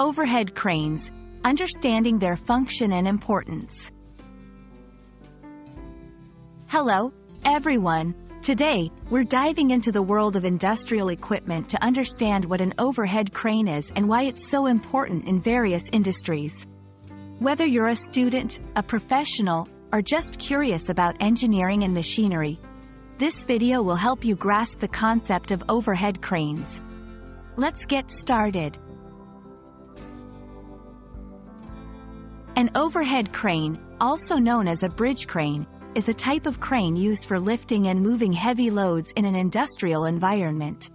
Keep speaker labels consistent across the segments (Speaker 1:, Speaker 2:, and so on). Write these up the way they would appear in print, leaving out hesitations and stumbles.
Speaker 1: Overhead cranes, understanding their function and importance. Hello, everyone. Today, we're diving into the world of industrial equipment to understand what an overhead crane is and why it's so important in various industries. Whether you're a student, a professional, or just curious about engineering and machinery, this video will help you grasp the concept of overhead cranes. Let's get started. An overhead crane, also known as a bridge crane, is a type of crane used for lifting and moving heavy loads in an industrial environment.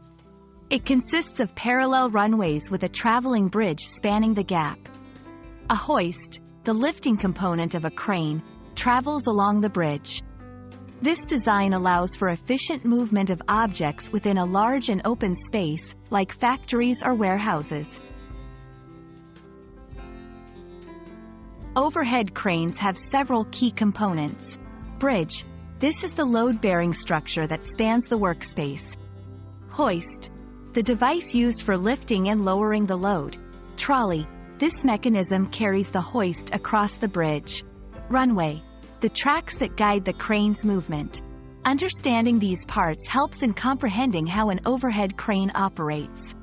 Speaker 1: It consists of parallel runways with a traveling bridge spanning the gap. A hoist, the lifting component of a crane, travels along the bridge. This design allows for efficient movement of objects within a large and open space, like factories or warehouses. Overhead cranes have several key components. Bridge. This is the load-bearing structure that spans the workspace. Hoist. The device used for lifting and lowering the load. Trolley. This mechanism carries the hoist across the bridge. Runway. The tracks that guide the crane's movement. Understanding these parts helps in comprehending how an overhead crane operates.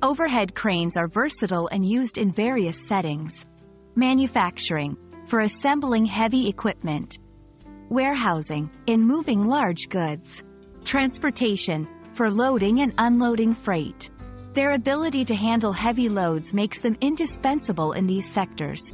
Speaker 1: Overhead cranes are versatile and used in various settings. Manufacturing, for assembling heavy equipment. Warehousing, in moving large goods. Transportation, for loading and unloading freight. Their ability to handle heavy loads makes them indispensable in these sectors.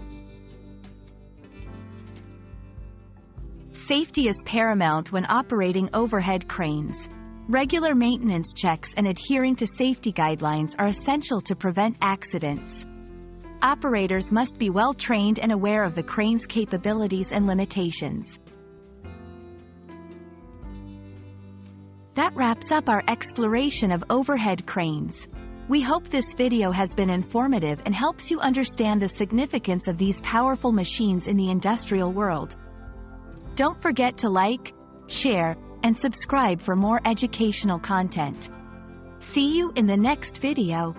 Speaker 1: Safety is paramount when operating overhead cranes. Regular maintenance checks and adhering to safety guidelines are essential to prevent accidents. Operators must be well trained and aware of the crane's capabilities and limitations. That wraps up our exploration of overhead cranes. We hope this video has been informative and helps you understand the significance of these powerful machines in the industrial world. Don't forget to like, share, and subscribe for more educational content. See you in the next video.